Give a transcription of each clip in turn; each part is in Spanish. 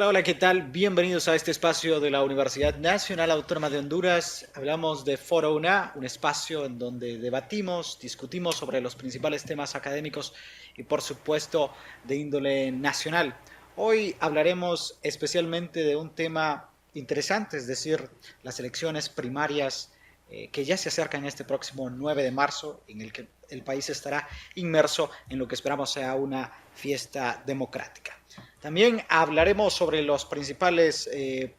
Hola, hola, ¿qué tal? Bienvenidos a este espacio de la Universidad Nacional Autónoma de Honduras. Hablamos de Foro UNA, un espacio en donde debatimos, discutimos sobre los principales temas académicos y, por supuesto, de índole nacional. Hoy hablaremos especialmente de un tema interesante, es decir, las elecciones primarias que ya se acercan este próximo 9 de marzo, en el que el país estará inmerso en lo que esperamos sea una fiesta democrática. También hablaremos sobre los principales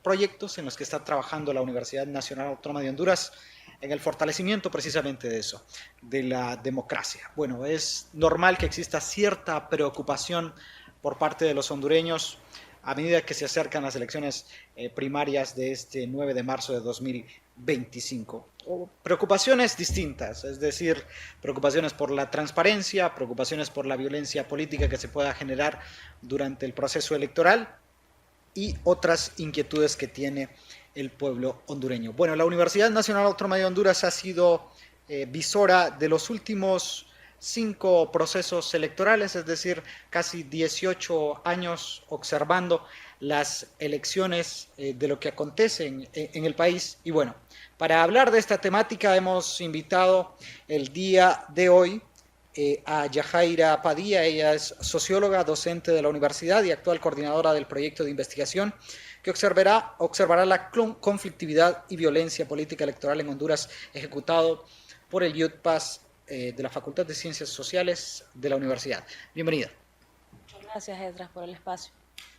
proyectos en los que está trabajando la Universidad Nacional Autónoma de Honduras en el fortalecimiento precisamente de eso, de la democracia. Bueno, es normal que exista cierta preocupación por parte de los hondureños a medida que se acercan las elecciones primarias de este 9 de marzo de 2025. O preocupaciones distintas, es decir, preocupaciones por la transparencia, preocupaciones por la violencia política que se pueda generar durante el proceso electoral y otras inquietudes que tiene el pueblo hondureño. Bueno, la Universidad Nacional Autónoma de Honduras ha sido visora de los últimos 5 procesos electorales, es decir, casi 18 años observando las elecciones de lo que acontece en el país. Y bueno, para hablar de esta temática hemos invitado el día de hoy a Yajaira Padilla. Ella es socióloga, docente de la universidad y actual coordinadora del proyecto de investigación que observará la conflictividad y violencia política electoral en Honduras, ejecutado por el UTPAS de la Facultad de Ciencias Sociales de la universidad. Bienvenida. Muchas gracias, Edras, por el espacio.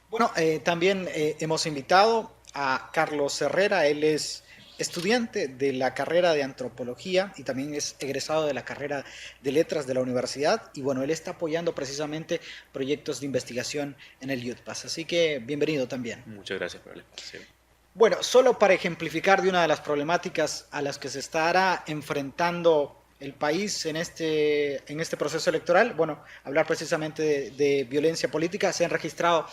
Bueno, también hemos invitado a Carlos Herrera. Él es estudiante de la carrera de antropología y también es egresado de la carrera de letras de la universidad. Y bueno, él está apoyando precisamente proyectos de investigación en el UTPAS. Así que bienvenido también. Muchas gracias por el espacio. Bueno, solo para ejemplificar de una de las problemáticas a las que se estará enfrentando el país en este proceso electoral, bueno, hablar precisamente de violencia política. Se han registrado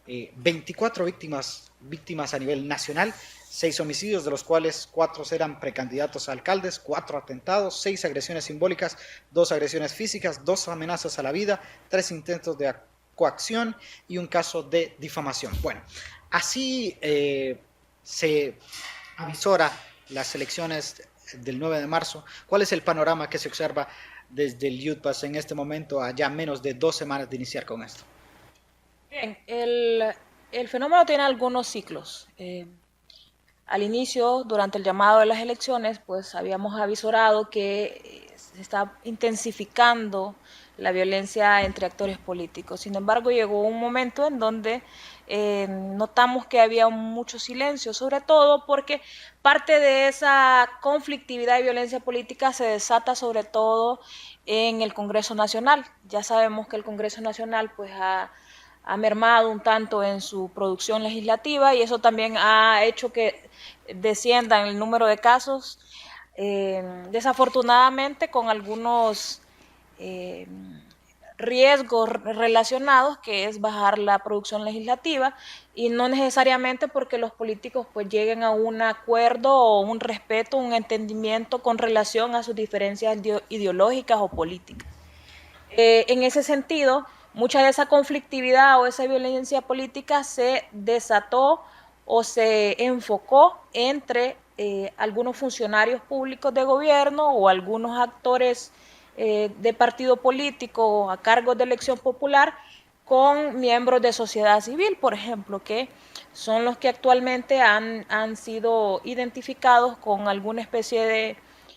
24 víctimas a nivel nacional, 6 homicidios, de los cuales 4 eran precandidatos a alcaldes, 4 atentados, 6 agresiones simbólicas, 2 agresiones físicas, 2 amenazas a la vida, 3 intentos de coacción y un caso de difamación. Bueno, así se avisora las elecciones del 9 de marzo. ¿Cuál es el panorama que se observa desde el UTPAS en este momento, a ya menos de 2 semanas de iniciar con esto? Bien, el fenómeno tiene algunos ciclos. Al inicio, durante el llamado de las elecciones, pues habíamos avisorado que se está intensificando la violencia entre actores políticos. Sin embargo, llegó un momento en donde notamos que había mucho silencio, sobre todo porque parte de esa conflictividad y violencia política se desata sobre todo en el Congreso Nacional. Ya sabemos que el Congreso Nacional pues ha mermado un tanto en su producción legislativa y eso también ha hecho que descienda en el número de casos, desafortunadamente con algunos riesgos relacionados, que es bajar la producción legislativa, y no necesariamente porque los políticos pues lleguen a un acuerdo o un respeto, un entendimiento con relación a sus diferencias ideológicas o políticas. En ese sentido, mucha de esa conflictividad o esa violencia política se desató o se enfocó entre algunos funcionarios públicos de gobierno o algunos actores de partido político a cargos de elección popular con miembros de sociedad civil, por ejemplo, que son los que actualmente han sido identificados con alguna especie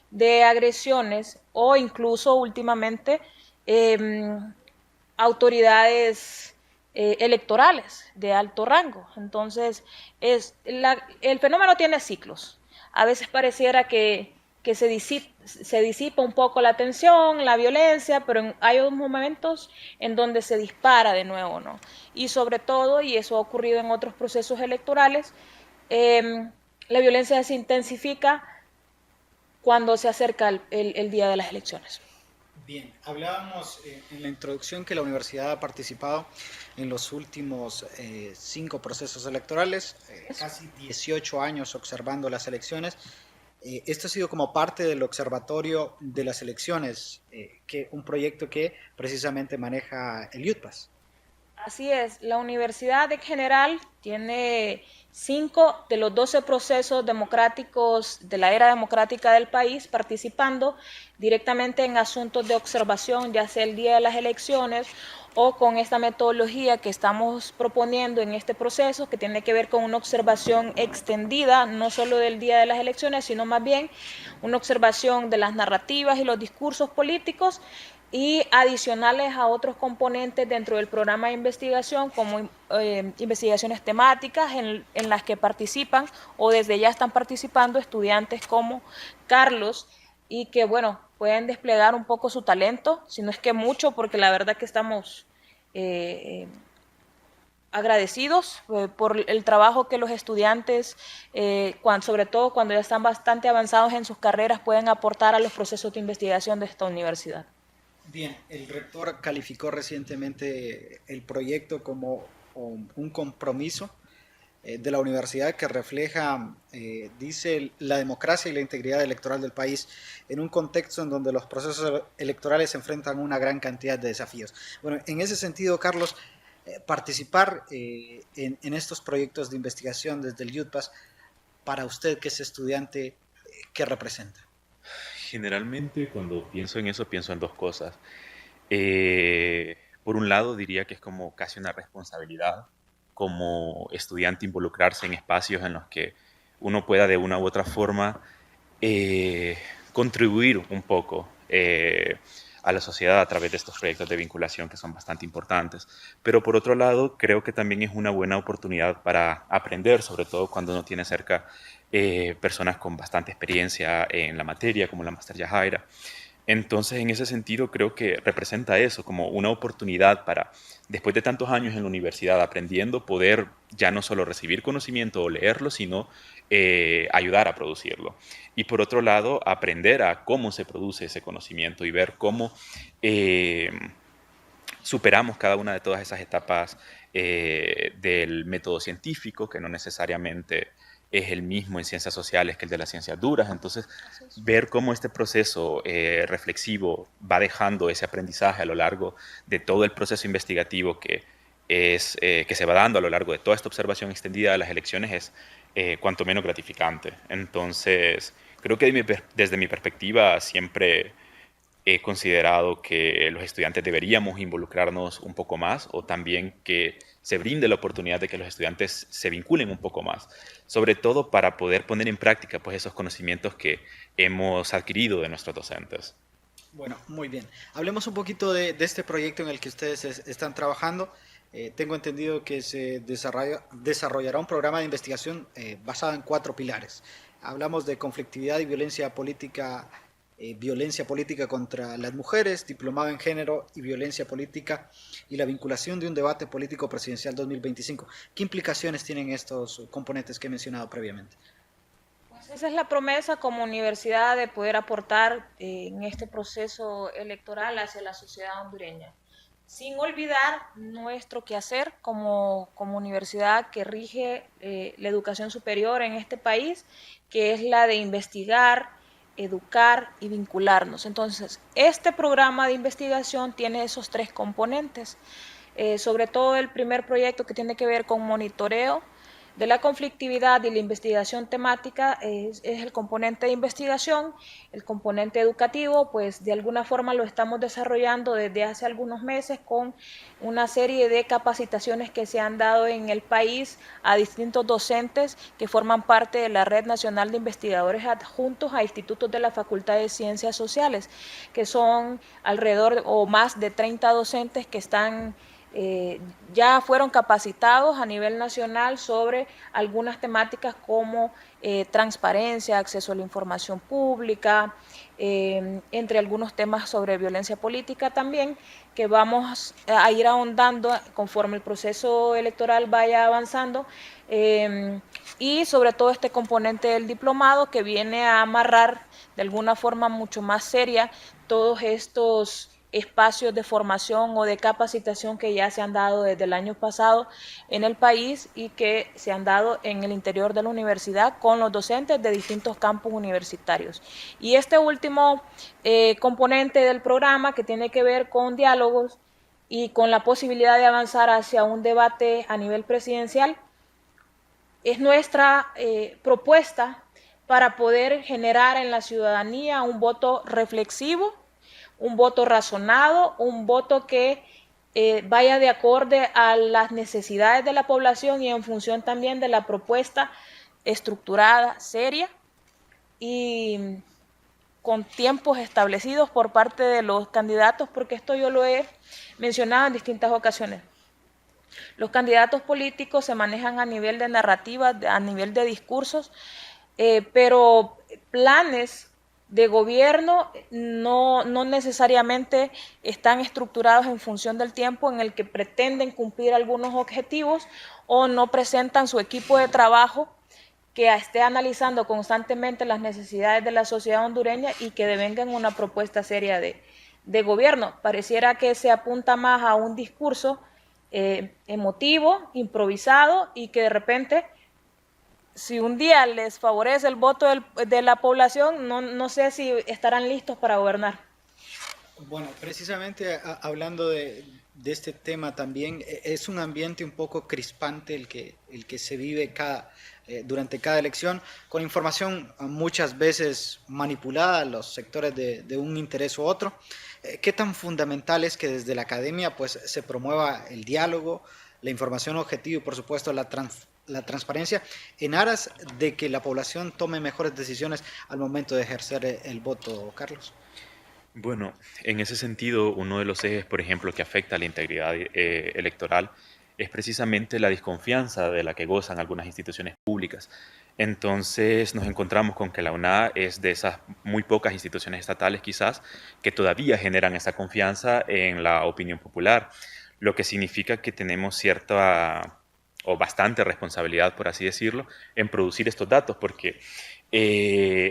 de agresiones o incluso últimamente eh, autoridades electorales de alto rango. Entonces, el fenómeno tiene ciclos. A veces pareciera que se disipa un poco la tensión, la violencia, pero hay momentos en donde se dispara de nuevo, ¿no? Y sobre todo, y eso ha ocurrido en otros procesos electorales, la violencia se intensifica cuando se acerca el día de las elecciones. Bien, hablábamos en la introducción que la universidad ha participado en los últimos 5 procesos electorales, casi 18 años observando las elecciones. Esto ha sido como parte del Observatorio de las Elecciones, un proyecto que precisamente maneja el UTPAS. Así es, la universidad en general tiene 5 de los 12 procesos democráticos de la era democrática del país participando directamente en asuntos de observación, ya sea el día de las elecciones o con esta metodología que estamos proponiendo en este proceso, que tiene que ver con una observación extendida, no solo del día de las elecciones, sino más bien una observación de las narrativas y los discursos políticos y adicionales a otros componentes dentro del programa de investigación, como investigaciones temáticas en las que participan o desde ya están participando estudiantes como Carlos, y que, bueno, pueden desplegar un poco su talento, si no es que mucho, porque la verdad que estamos agradecidos por el trabajo que los estudiantes, sobre todo cuando ya están bastante avanzados en sus carreras, pueden aportar a los procesos de investigación de esta universidad. Bien, el rector calificó recientemente el proyecto como un compromiso de la universidad que refleja, dice, la democracia y la integridad electoral del país en un contexto en donde los procesos electorales se enfrentan a una gran cantidad de desafíos. Bueno, en ese sentido, Carlos, participar en estos proyectos de investigación desde el UTPAS, para usted que es estudiante, ¿qué representa? Generalmente cuando pienso en eso pienso en dos cosas. Por un lado diría que es como casi una responsabilidad como estudiante involucrarse en espacios en los que uno pueda de una u otra forma eh, contribuir un poco a la sociedad a través de estos proyectos de vinculación que son bastante importantes. Pero por otro lado, creo que también es una buena oportunidad para aprender, sobre todo cuando uno tiene cerca personas con bastante experiencia en la materia, como la Master Yajaira. Entonces, en ese sentido, creo que representa eso, como una oportunidad para, después de tantos años en la universidad aprendiendo, poder ya no solo recibir conocimiento o leerlo, sino ayudar a producirlo. Y por otro lado, aprender a cómo se produce ese conocimiento y ver cómo eh, superamos cada una de todas esas etapas del método científico, que no necesariamente es el mismo en ciencias sociales que el de las ciencias duras. Entonces, ver cómo este proceso reflexivo va dejando ese aprendizaje a lo largo de todo el proceso investigativo que se va dando a lo largo de toda esta observación extendida de las elecciones es cuanto menos gratificante. Entonces, creo que desde mi perspectiva siempre he considerado que los estudiantes deberíamos involucrarnos un poco más o también que se brinde la oportunidad de que los estudiantes se vinculen un poco más, sobre todo para poder poner en práctica pues, esos conocimientos que hemos adquirido de nuestros docentes. Bueno, muy bien. Hablemos un poquito de este proyecto en el que ustedes están trabajando. Tengo entendido que se desarrollará un programa de investigación basado en 4 pilares. Hablamos de conflictividad y violencia política contra las mujeres, diplomado en género y violencia política y la vinculación de un debate político presidencial 2025. ¿Qué implicaciones tienen estos componentes que he mencionado previamente? Pues esa es la promesa como universidad de poder aportar en este proceso electoral hacia la sociedad hondureña, sin olvidar nuestro quehacer como universidad que rige la educación superior en este país, que es la de investigar, educar y vincularnos. Entonces, este programa de investigación tiene esos 3 componentes, sobre todo el primer proyecto que tiene que ver con monitoreo de la conflictividad y la investigación temática es el componente de investigación. El componente educativo, pues de alguna forma lo estamos desarrollando desde hace algunos meses con una serie de capacitaciones que se han dado en el país a distintos docentes que forman parte de la Red Nacional de Investigadores Adjuntos a Institutos de la Facultad de Ciencias Sociales, que son alrededor o más de 30 docentes que están ya fueron capacitados a nivel nacional sobre algunas temáticas como transparencia, acceso a la información pública, entre algunos temas sobre violencia política también, que vamos a ir ahondando conforme el proceso electoral vaya avanzando, y sobre todo este componente del diplomado que viene a amarrar de alguna forma mucho más seria todos estos espacios de formación o de capacitación que ya se han dado desde el año pasado en el país y que se han dado en el interior de la universidad con los docentes de distintos campus universitarios. Y este último componente del programa que tiene que ver con diálogos y con la posibilidad de avanzar hacia un debate a nivel presidencial, es nuestra propuesta para poder generar en la ciudadanía un voto reflexivo, un voto razonado, un voto que vaya de acorde a las necesidades de la población y en función también de la propuesta estructurada, seria y con tiempos establecidos por parte de los candidatos, porque esto yo lo he mencionado en distintas ocasiones. Los candidatos políticos se manejan a nivel de narrativa, a nivel de discursos, pero planes de gobierno no necesariamente están estructurados en función del tiempo en el que pretenden cumplir algunos objetivos o no presentan su equipo de trabajo que esté analizando constantemente las necesidades de la sociedad hondureña y que devengan una propuesta seria de gobierno. Pareciera que se apunta más a un discurso emotivo, improvisado y que de repente, si un día les favorece el voto de la población, no sé si estarán listos para gobernar. Bueno, precisamente hablando de este tema también, es un ambiente un poco crispante el que se vive durante cada elección, con información muchas veces manipulada a los sectores de un interés u otro. ¿Qué tan fundamental es que desde la academia pues, se promueva el diálogo, la información objetiva y por supuesto la transparencia en aras de que la población tome mejores decisiones al momento de ejercer el voto, Carlos? Bueno, en ese sentido, uno de los ejes, por ejemplo, que afecta a la integridad electoral es precisamente la desconfianza de la que gozan algunas instituciones públicas. Entonces nos encontramos con que la UNA es de esas muy pocas instituciones estatales quizás que todavía generan esa confianza en la opinión popular, lo que significa que tenemos cierta o bastante responsabilidad, por así decirlo, en producir estos datos, porque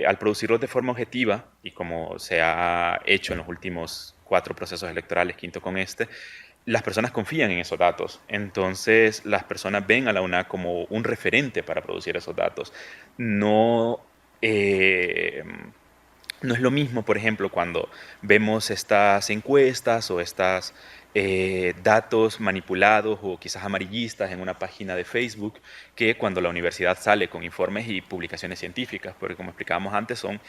al producirlos de forma objetiva, y como se ha hecho en los últimos 4 procesos electorales, quinto con este, las personas confían en esos datos. Entonces, las personas ven a la UNA como un referente para producir esos datos. No, no es lo mismo, por ejemplo, cuando vemos estas encuestas o estos datos manipulados o quizás amarillistas en una página de Facebook, que cuando la universidad sale con informes y publicaciones científicas, porque como explicábamos antes, son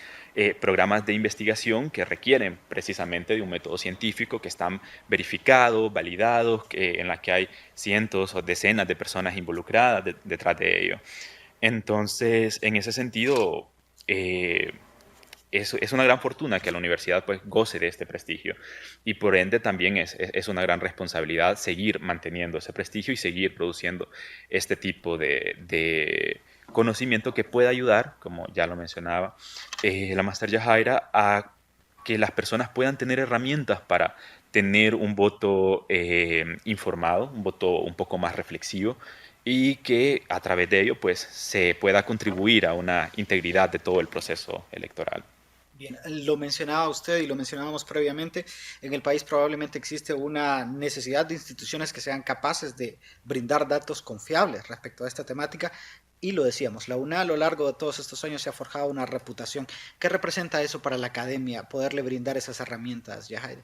programas de investigación que requieren precisamente de un método científico que están verificados, validados, en la que hay cientos o decenas de personas involucradas detrás de ello. Entonces, en ese sentido, es una gran fortuna que la universidad pues, goce de este prestigio y por ende también es una gran responsabilidad seguir manteniendo ese prestigio y seguir produciendo este tipo de conocimiento que pueda ayudar, como ya lo mencionaba la Máster Yajaira, a que las personas puedan tener herramientas para tener un voto informado, un voto un poco más reflexivo y que a través de ello pues, se pueda contribuir a una integridad de todo el proceso electoral. Bien, lo mencionaba usted y lo mencionábamos previamente, en el país probablemente existe una necesidad de instituciones que sean capaces de brindar datos confiables respecto a esta temática y lo decíamos, la UNA a lo largo de todos estos años se ha forjado una reputación. ¿Qué representa eso para la academia, poderle brindar esas herramientas, Yajaira?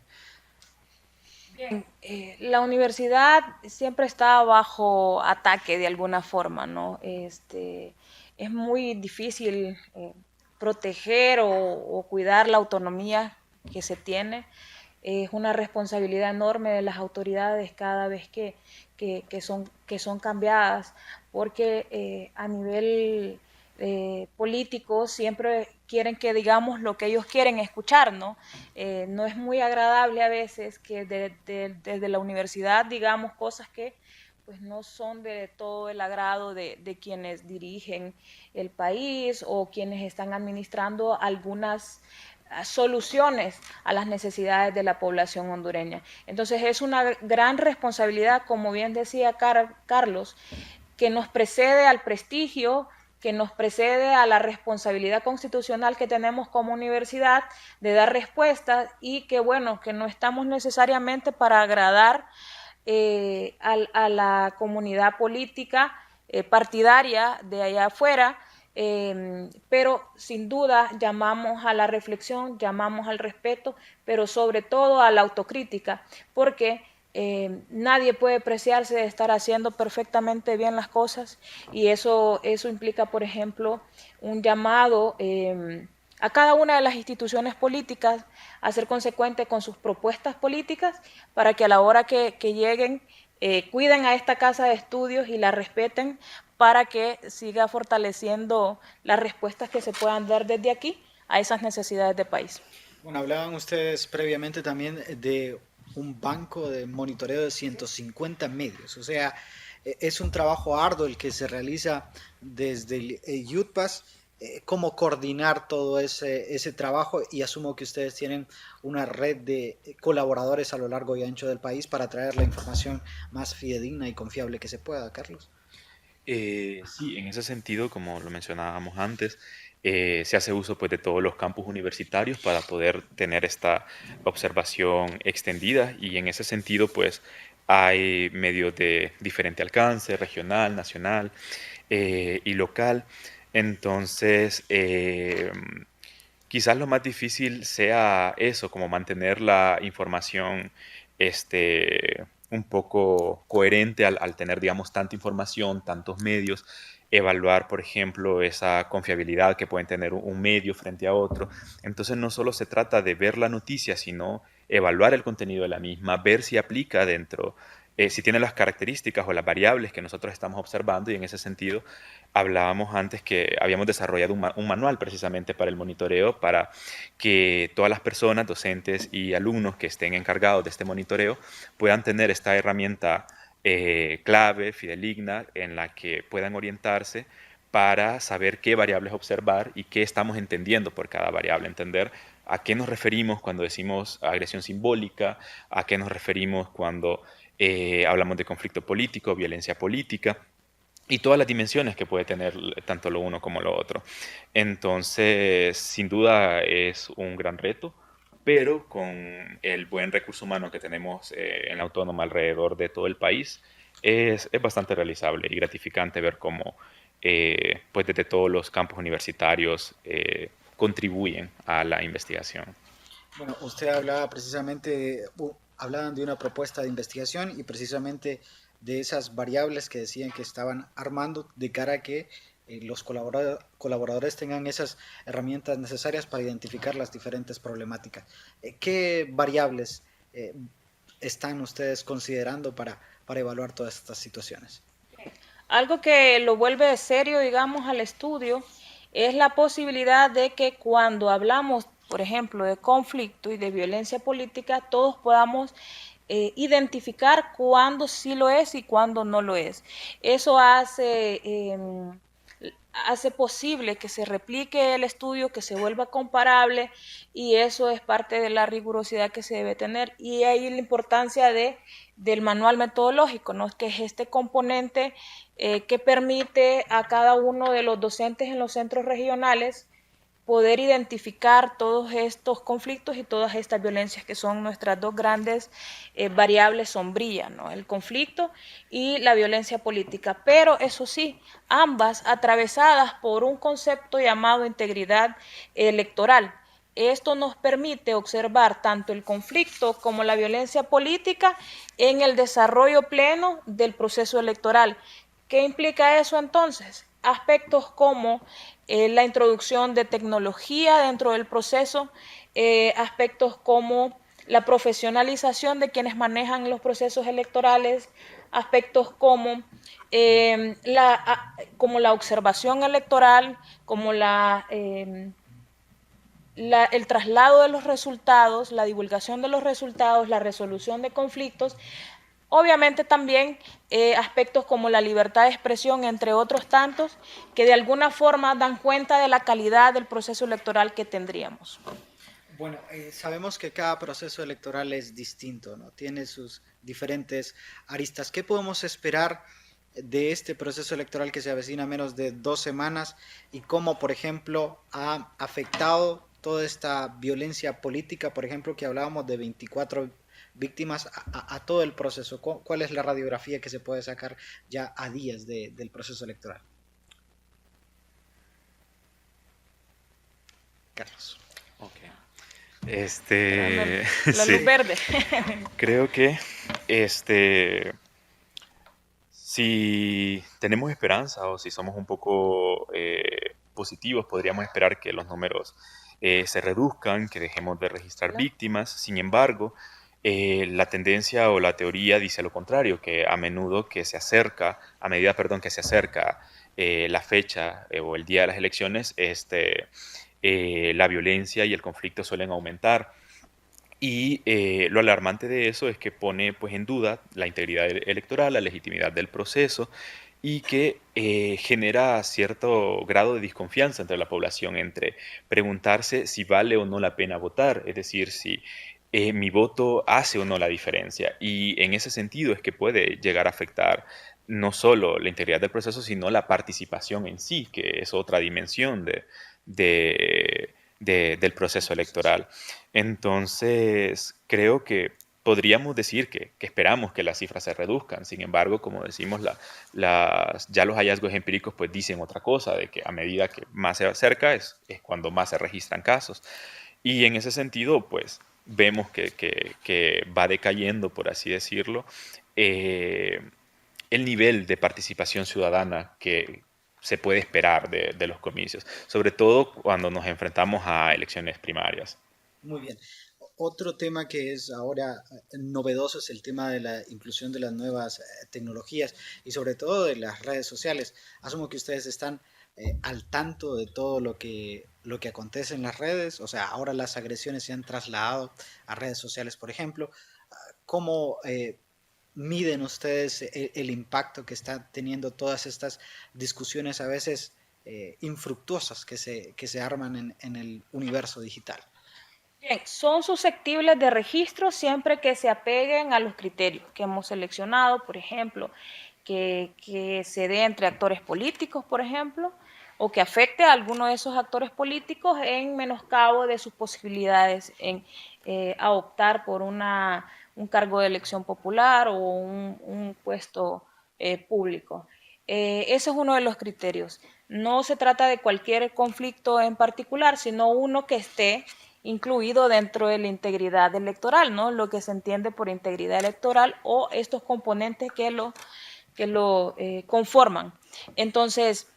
Bien, la universidad siempre está bajo ataque de alguna forma, ¿no? Es muy difícil proteger o cuidar la autonomía que se tiene. Es una responsabilidad enorme de las autoridades cada vez que son cambiadas, porque a nivel político siempre quieren que digamos lo que ellos quieren escuchar, ¿no? No es muy agradable a veces que desde la universidad digamos cosas que pues no son de todo el agrado de quienes dirigen el país o quienes están administrando algunas soluciones a las necesidades de la población hondureña. Entonces es una gran responsabilidad, como bien decía Carlos, que nos precede al prestigio, que nos precede a la responsabilidad constitucional que tenemos como universidad de dar respuestas y que bueno, que no estamos necesariamente para agradar a la comunidad política partidaria de allá afuera, pero sin duda llamamos a la reflexión, llamamos al respeto, pero sobre todo a la autocrítica, porque nadie puede preciarse de estar haciendo perfectamente bien las cosas, y eso implica, por ejemplo, un llamado a cada una de las instituciones políticas a ser consecuente con sus propuestas políticas para que a la hora que lleguen cuiden a esta casa de estudios y la respeten para que siga fortaleciendo las respuestas que se puedan dar desde aquí a esas necesidades de país. Bueno, hablaban ustedes previamente también de un banco de monitoreo de 150 medios, o sea, es un trabajo arduo el que se realiza desde el UTPAS. ¿Cómo coordinar todo ese trabajo? Y asumo que ustedes tienen una red de colaboradores a lo largo y ancho del país para traer la información más fidedigna y confiable que se pueda, Carlos. Sí, en ese sentido, como lo mencionábamos antes, se hace uso pues, de todos los campus universitarios para poder tener esta observación extendida, y en ese sentido pues hay medios de diferente alcance, regional, nacional y local. Entonces, quizás lo más difícil sea eso, como mantener la información un poco coherente al tener, digamos, tanta información, tantos medios, evaluar, por ejemplo, esa confiabilidad que pueden tener un medio frente a otro. Entonces, no solo se trata de ver la noticia, sino evaluar el contenido de la misma, ver si aplica dentro, si tiene las características o las variables que nosotros estamos observando, y en ese sentido hablábamos antes que habíamos desarrollado un manual precisamente para el monitoreo, para que todas las personas, docentes y alumnos que estén encargados de este monitoreo puedan tener esta herramienta clave, fidedigna, en la que puedan orientarse para saber qué variables observar y qué estamos entendiendo por cada variable, entender a qué nos referimos cuando decimos agresión simbólica, a qué nos referimos cuando hablamos de conflicto político, violencia política, y todas las dimensiones que puede tener tanto lo uno como lo otro. Entonces, sin duda es un gran reto, pero con el buen recurso humano que tenemos en la Autónoma alrededor de todo el país, es bastante realizable y gratificante ver cómo pues desde todos los campos universitarios contribuyen a la investigación. Bueno, usted hablaba precisamente, hablaban de una propuesta de investigación y precisamente de esas variables que decían que estaban armando de cara a que los colaboradores tengan esas herramientas necesarias para identificar las diferentes problemáticas. ¿Qué variables están ustedes considerando para evaluar todas estas situaciones? Algo que lo vuelve serio, digamos, al estudio es la posibilidad de que cuando hablamos, por ejemplo, de conflicto y de violencia política, todos podamos identificar cuándo sí lo es y cuándo no lo es. Eso hace posible que se replique el estudio, que se vuelva comparable, y eso es parte de la rigurosidad que se debe tener. Y ahí la importancia del manual metodológico, ¿no? Que es este componente que permite a cada uno de los docentes en los centros regionales poder identificar todos estos conflictos y todas estas violencias que son nuestras dos grandes variables sombrías, ¿no? El conflicto y la violencia política, pero eso sí, ambas atravesadas por un concepto llamado integridad electoral. Esto nos permite observar tanto el conflicto como la violencia política en el desarrollo pleno del proceso electoral. ¿Qué implica eso entonces? Aspectos como la introducción de tecnología dentro del proceso, aspectos como la profesionalización de quienes manejan los procesos electorales, aspectos como la observación electoral, como el traslado de los resultados, la divulgación de los resultados, la resolución de conflictos. Obviamente también aspectos como la libertad de expresión, entre otros tantos, que de alguna forma dan cuenta de la calidad del proceso electoral que tendríamos. Bueno, sabemos que cada proceso electoral es distinto, ¿no? Tiene sus diferentes aristas. ¿Qué podemos esperar de este proceso electoral que se avecina menos de 2 semanas y cómo, por ejemplo, ha afectado toda esta violencia política, por ejemplo, que hablábamos de 24 víctimas a todo el proceso? ¿Cuál es la radiografía que se puede sacar ya a días del proceso electoral? Carlos. Ok. La Sí, luz verde. creo que si tenemos esperanza o si somos un poco positivos, podríamos esperar que los números se reduzcan, que dejemos de registrar víctimas. Sin embargo, la tendencia o la teoría dice lo contrario, que a menudo que se acerca, a medida, perdón, que se acerca la fecha o el día de las elecciones, la violencia y el conflicto suelen aumentar. Y lo alarmante de eso es que pone pues, en duda la integridad electoral, la legitimidad del proceso y que genera cierto grado de desconfianza entre la población, entre preguntarse si vale o no la pena votar, es decir, si mi voto hace o no la diferencia. Y en ese sentido es que puede llegar a afectar no solo la integridad del proceso, sino la participación en sí, que es otra dimensión del proceso electoral. Entonces, creo que podríamos decir que esperamos que las cifras se reduzcan. Sin embargo, como decimos, ya los hallazgos empíricos pues dicen otra cosa, de que a medida que más se acerca es cuando más se registran casos. Y en ese sentido, pues vemos que va decayendo, por así decirlo, eh, el nivel de participación ciudadana que se puede esperar de los comicios, sobre todo cuando nos enfrentamos a elecciones primarias. Muy bien. Otro tema que es ahora novedoso es el tema de la inclusión de las nuevas tecnologías y sobre todo de las redes sociales. Asumo que ustedes están al tanto de todo lo que acontece en las redes, o sea, ahora las agresiones se han trasladado a redes sociales, por ejemplo. ¿Cómo miden ustedes el impacto que están teniendo todas estas discusiones a veces infructuosas que se arman en el universo digital? Bien, son susceptibles de registro siempre que se apeguen a los criterios que hemos seleccionado, por ejemplo, que se dé entre actores políticos, por ejemplo, o que afecte a alguno de esos actores políticos en menoscabo de sus posibilidades a optar por un cargo de elección popular o un puesto público. Ese es uno de los criterios. No se trata de cualquier conflicto en particular, sino uno que esté incluido dentro de la integridad electoral, ¿no? Lo que se entiende por integridad electoral o estos componentes que lo conforman. Entonces,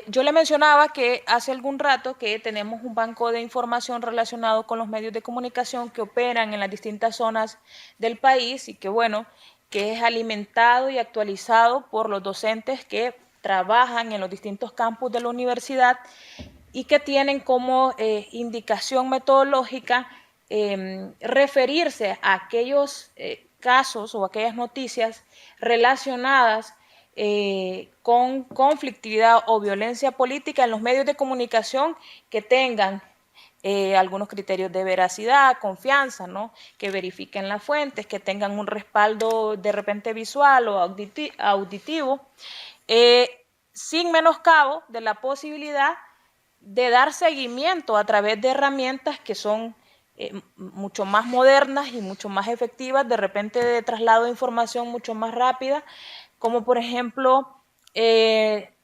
yo le mencionaba que hace algún rato que tenemos un banco de información relacionado con los medios de comunicación que operan en las distintas zonas del país y que, bueno, que es alimentado y actualizado por los docentes que trabajan en los distintos campus de la universidad y que tienen como indicación metodológica referirse a aquellos casos o aquellas noticias relacionadas con conflictividad o violencia política en los medios de comunicación que tengan algunos criterios de veracidad, confianza, ¿no? Que verifiquen las fuentes, que tengan un respaldo de repente visual o auditivo, sin menoscabo de la posibilidad de dar seguimiento a través de herramientas que son mucho más modernas y mucho más efectivas, de repente de traslado de información mucho más rápida, como por ejemplo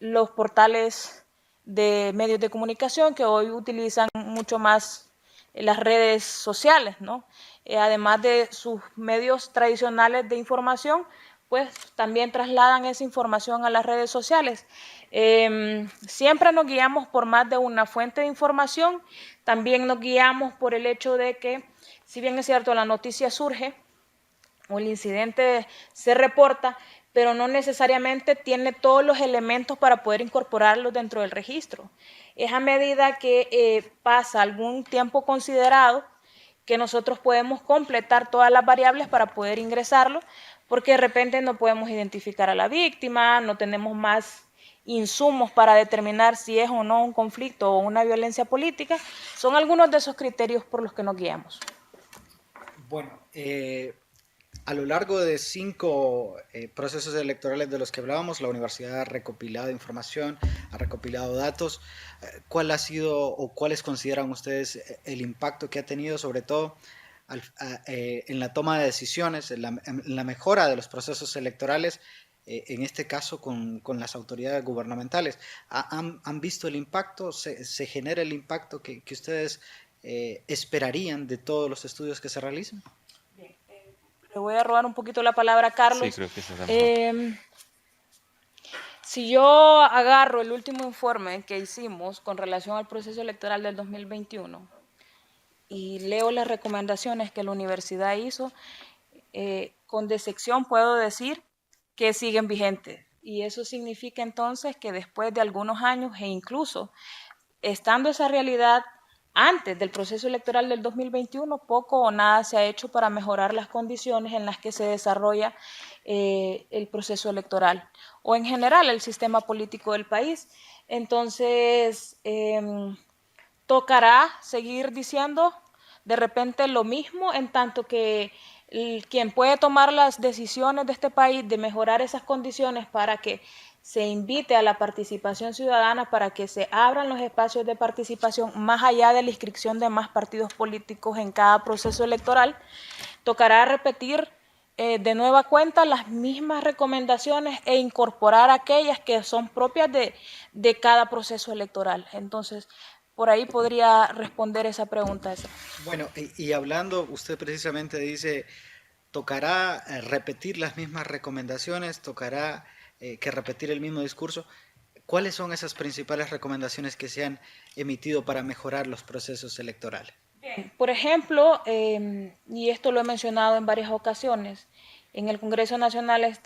los portales de medios de comunicación que hoy utilizan mucho más las redes sociales, ¿no? Además de sus medios tradicionales de información, pues también trasladan esa información a las redes sociales. Siempre nos guiamos por más de una fuente de información, también nos guiamos por el hecho de que, si bien es cierto, la noticia surge o el incidente se reporta, pero no necesariamente tiene todos los elementos para poder incorporarlos dentro del registro. Es a medida que pasa algún tiempo considerado que nosotros podemos completar todas las variables para poder ingresarlo, porque de repente no podemos identificar a la víctima, no tenemos más insumos para determinar si es o no un conflicto o una violencia política. Son algunos de esos criterios por los que nos guiamos. Bueno, a lo largo de 5 procesos electorales de los que hablábamos, la universidad ha recopilado información, ha recopilado datos. ¿Cuál ha sido o cuáles consideran ustedes el impacto que ha tenido, sobre todo en la toma de decisiones, en la mejora de los procesos electorales, en este caso con las autoridades gubernamentales? ¿Han visto el impacto? ¿Se genera el impacto que ustedes esperarían de todos los estudios que se realizan? le voy a robar un poquito la palabra a Carlos. Sí, creo que eso es mejor. Si yo agarro el último informe que hicimos con relación al proceso electoral del 2021 y leo las recomendaciones que la universidad hizo, con decepción puedo decir que siguen vigentes. Y eso significa entonces que después de algunos años e incluso estando esa realidad antes del proceso electoral del 2021, poco o nada se ha hecho para mejorar las condiciones en las que se desarrolla el proceso electoral o en general el sistema político del país. Entonces, tocará seguir diciendo de repente lo mismo, en tanto que quien puede tomar las decisiones de este país de mejorar esas condiciones para que se invite a la participación ciudadana, para que se abran los espacios de participación más allá de la inscripción de más partidos políticos en cada proceso electoral, tocará repetir de nueva cuenta las mismas recomendaciones e incorporar aquellas que son propias de cada proceso electoral. Entonces, por ahí podría responder esa pregunta. Bueno, y hablando, usted precisamente dice, tocará repetir las mismas recomendaciones, tocará que repetir el mismo discurso. ¿Cuáles son esas principales recomendaciones que se han emitido para mejorar los procesos electorales? Bien, por ejemplo, y esto lo he mencionado en varias ocasiones, en el Congreso Nacional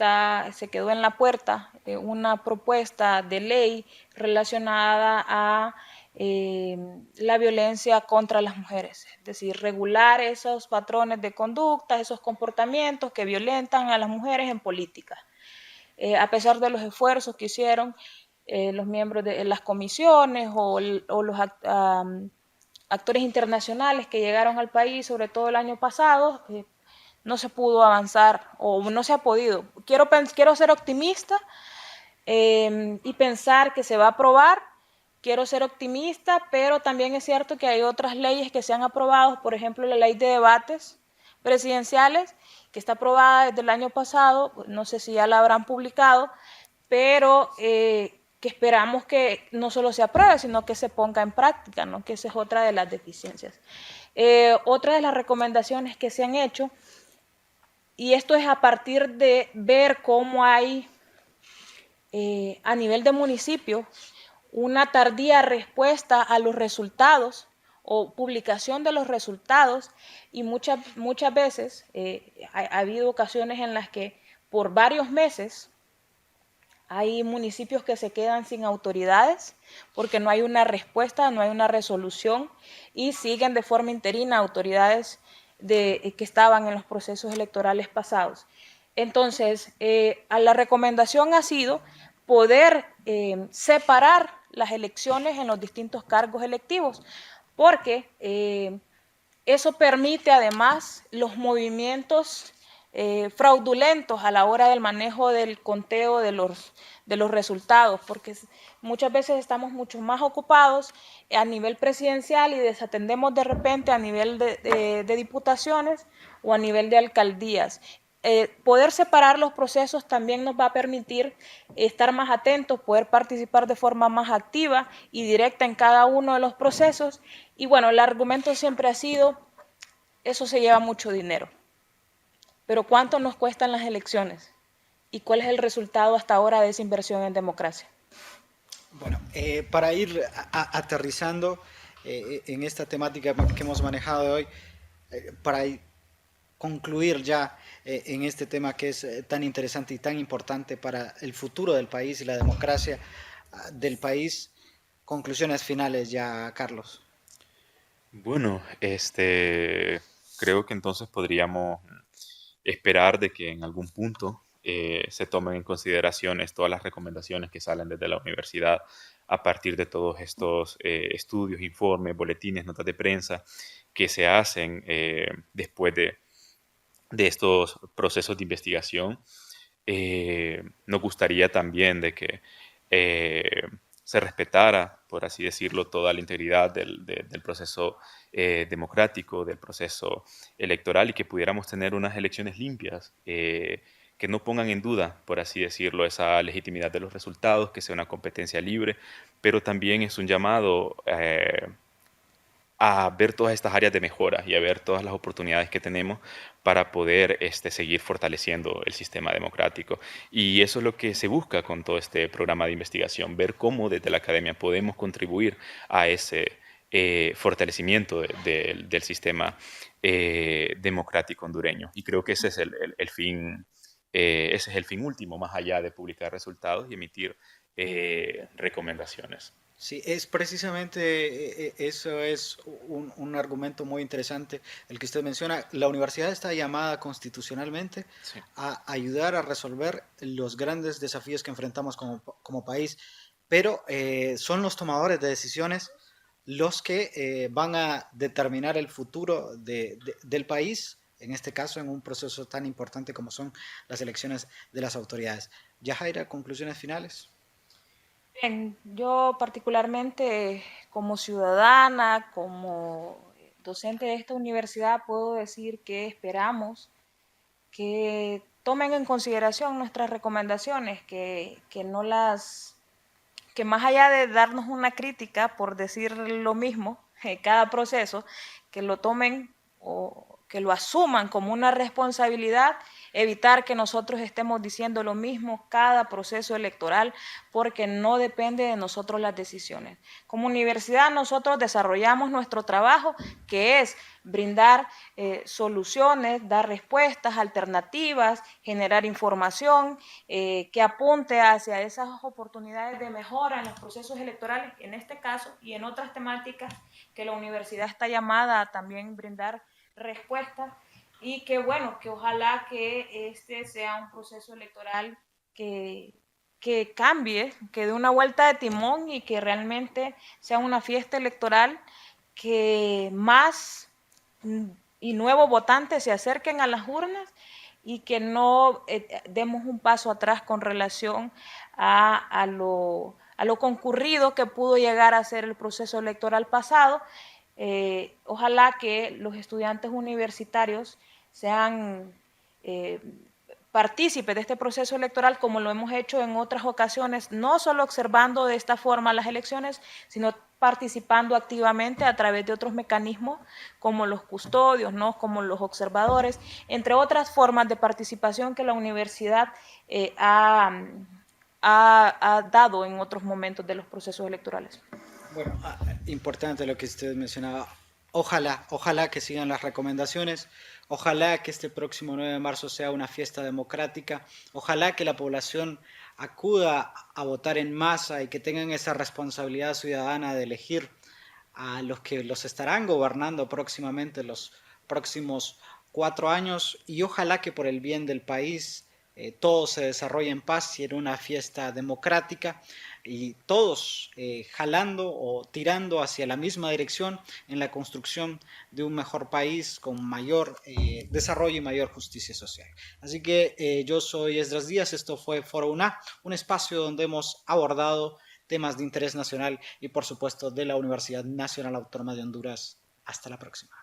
se quedó en la puerta una propuesta de ley relacionada a la violencia contra las mujeres, es decir, regular esos patrones de conducta, esos comportamientos que violentan a las mujeres en política. A pesar de los esfuerzos que hicieron los miembros de las comisiones o los actores internacionales que llegaron al país, sobre todo el año pasado, no se pudo avanzar o no se ha podido. Quiero ser optimista y pensar que se va a aprobar. Quiero ser optimista, pero también es cierto que hay otras leyes que se han aprobado, por ejemplo, la ley de debates presidenciales, que está aprobada desde el año pasado, no sé si ya la habrán publicado, pero que esperamos que no solo se apruebe, sino que se ponga en práctica, ¿no? Que esa es otra de las deficiencias. Otra de las recomendaciones que se han hecho, y esto es a partir de ver cómo hay a nivel de municipio una tardía respuesta a los resultados o publicación de los resultados, y muchas veces ha habido ocasiones en las que por varios meses hay municipios que se quedan sin autoridades porque no hay una respuesta, no hay una resolución, y siguen de forma interina autoridades que estaban en los procesos electorales pasados. Entonces, la recomendación ha sido poder separar las elecciones en los distintos cargos electivos, porque eso permite además los movimientos fraudulentos a la hora del manejo del conteo de los resultados, porque muchas veces estamos mucho más ocupados a nivel presidencial y desatendemos de repente a nivel de diputaciones o a nivel de alcaldías. Poder separar los procesos también nos va a permitir estar más atentos, poder participar de forma más activa y directa en cada uno de los procesos. Y bueno, el argumento siempre ha sido, eso se lleva mucho dinero. Pero ¿cuánto nos cuestan las elecciones? ¿Y cuál es el resultado hasta ahora de esa inversión en democracia? Bueno, para ir aterrizando en esta temática que hemos manejado hoy, para concluir ya en este tema que es tan interesante y tan importante para el futuro del país y la democracia del país, conclusiones finales ya, Carlos. Bueno, creo que entonces podríamos esperar de que en algún punto se tomen en consideración todas las recomendaciones que salen desde la universidad a partir de todos estos estudios, informes, boletines, notas de prensa que se hacen después de estos procesos de investigación. Nos gustaría también de que se respetara, por así decirlo, toda la integridad del proceso democrático, del proceso electoral, y que pudiéramos tener unas elecciones limpias, que no pongan en duda, por así decirlo, esa legitimidad de los resultados, que sea una competencia libre, pero también es un llamado a ver todas estas áreas de mejora y a ver todas las oportunidades que tenemos para poder seguir fortaleciendo el sistema democrático. Y eso es lo que se busca con todo este programa de investigación, ver cómo desde la academia podemos contribuir a ese fortalecimiento del sistema democrático hondureño. Y creo que ese es el fin, ese es el fin último, más allá de publicar resultados y emitir recomendaciones. Sí, es precisamente eso es un argumento muy interesante el que usted menciona. La universidad está llamada constitucionalmente Sí. a ayudar a resolver los grandes desafíos que enfrentamos como país, pero son los tomadores de decisiones los que van a determinar el futuro del país, en este caso en un proceso tan importante como son las elecciones de las autoridades. Yajaira, conclusiones finales. Bien, yo particularmente como ciudadana, como docente de esta universidad, puedo decir que esperamos que tomen en consideración nuestras recomendaciones, que no las, que más allá de darnos una crítica por decir lo mismo en cada proceso, que lo tomen o que lo asuman como una responsabilidad, evitar que nosotros estemos diciendo lo mismo cada proceso electoral, porque no depende de nosotros las decisiones. Como universidad nosotros desarrollamos nuestro trabajo, que es brindar soluciones, dar respuestas, alternativas, generar información que apunte hacia esas oportunidades de mejora en los procesos electorales, en este caso y en otras temáticas que la universidad está llamada a también brindar respuestas, y que bueno, que ojalá que este sea un proceso electoral que cambie, que dé una vuelta de timón y que realmente sea una fiesta electoral, que más y nuevos votantes se acerquen a las urnas y que no demos un paso atrás con relación a lo concurrido que pudo llegar a ser el proceso electoral pasado. Ojalá que los estudiantes universitarios sean partícipes de este proceso electoral como lo hemos hecho en otras ocasiones, no solo observando de esta forma las elecciones, sino participando activamente a través de otros mecanismos como los custodios, ¿no? Como los observadores, entre otras formas de participación que la universidad ha dado en otros momentos de los procesos electorales. Bueno, importante lo que usted mencionaba. Ojalá que sigan las recomendaciones, ojalá que este próximo 9 de marzo sea una fiesta democrática, ojalá que la población acuda a votar en masa y que tengan esa responsabilidad ciudadana de elegir a los que los estarán gobernando próximamente los próximos 4 años, y ojalá que por el bien del país todo se desarrolle en paz y en una fiesta democrática, y todos jalando o tirando hacia la misma dirección en la construcción de un mejor país con mayor desarrollo y mayor justicia social. Así que yo soy Esdras Díaz, esto fue Foro UNA, un espacio donde hemos abordado temas de interés nacional y por supuesto de la Universidad Nacional Autónoma de Honduras. Hasta la próxima.